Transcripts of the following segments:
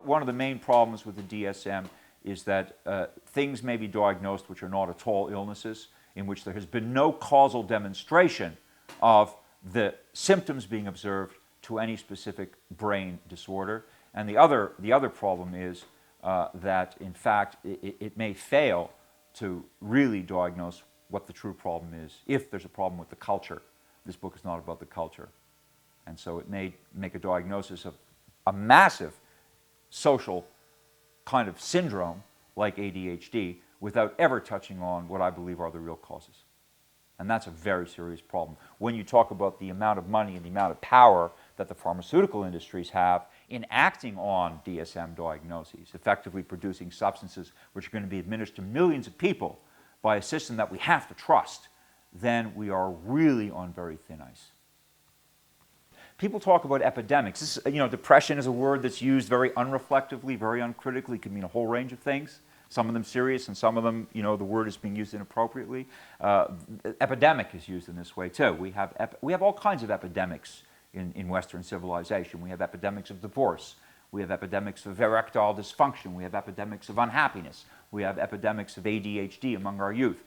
One of the main problems with the DSM is that things may be diagnosed which are not at all illnesses, in which there has been no causal demonstration of the symptoms being observed to any specific brain disorder. And the other problem is that, in fact, it may fail to really diagnose what the true problem is, if there's a problem with the culture. This book is not about the culture. And so it may make a diagnosis of a massive social kind of syndrome like ADHD without ever touching on what I believe are the real causes. And that's a very serious problem. When you talk about the amount of money and the amount of power that the pharmaceutical industries have in acting on DSM diagnoses, effectively producing substances which are going to be administered to millions of people by a system that we have to trust, then we are really on very thin ice. People talk about epidemics. This, depression is a word that's used very unreflectively, very uncritically. It can mean a whole range of things. Some of them serious, and some of them, the word is being used inappropriately. Epidemic is used in this way too. We have all kinds of epidemics in Western civilization. We have epidemics of divorce. We have epidemics of erectile dysfunction. We have epidemics of unhappiness. We have epidemics of ADHD among our youth.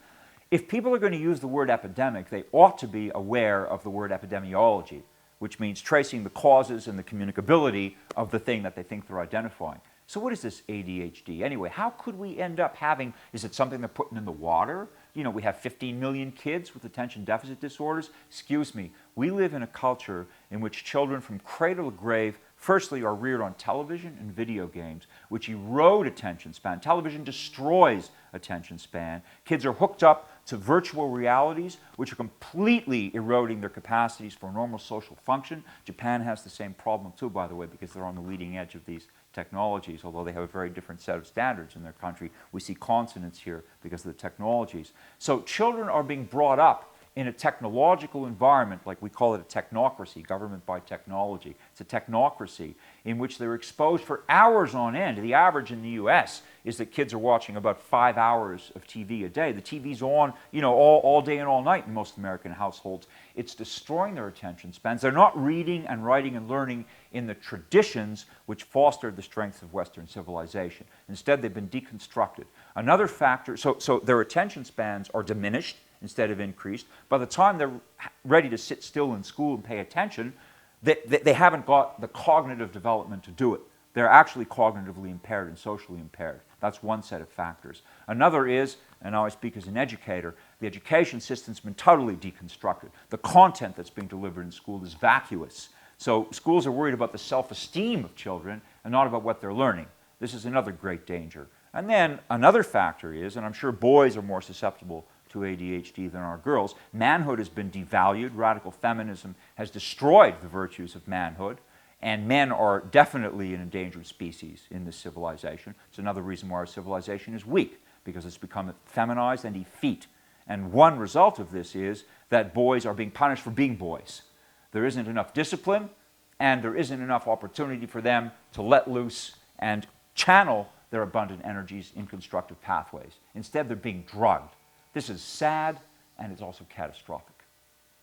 If people are going to use the word epidemic, they ought to be aware of the word epidemiology, which means tracing the causes and the communicability of the thing that they think they're identifying. So what is this ADHD? Anyway, how could we end up having, is it something they're putting in the water? We have 15 million kids with attention deficit disorders. Excuse me, we live in a culture in which children from cradle to grave firstly are reared on television and video games, which erode attention span. Television destroys attention span. Kids are hooked up to virtual realities, which are completely eroding their capacities for normal social function. Japan has the same problem too, by the way, because they're on the leading edge of these technologies, although they have a very different set of standards in their country. We see consonance here because of the technologies. So children are being brought up in a technological environment, like we call it a technocracy, government by technology. It's a technocracy in which they're exposed for hours on end. The average in the US is that kids are watching about 5 hours of TV a day. The TV's on, all day and all night in most American households. It's destroying their attention spans. They're not reading and writing and learning in the traditions which fostered the strength of Western civilization. Instead, they've been deconstructed. Another factor, so their attention spans are diminished instead of increased. By the time they're ready to sit still in school and pay attention, they haven't got the cognitive development to do it. They're actually cognitively impaired and socially impaired. That's one set of factors. Another is, and now I speak as an educator, the education system's been totally deconstructed. The content that's being delivered in school is vacuous. So schools are worried about the self-esteem of children and not about what they're learning. This is another great danger. And then another factor is, and I'm sure boys are more susceptible to ADHD than our girls, manhood has been devalued. Radical feminism has destroyed the virtues of manhood, and men are definitely an endangered species in this civilization. It's another reason why our civilization is weak, because it's become feminized and effete. And one result of this is that boys are being punished for being boys. There isn't enough discipline, and there isn't enough opportunity for them to let loose and channel their abundant energies in constructive pathways. Instead, they're being drugged. This is sad, and it's also catastrophic.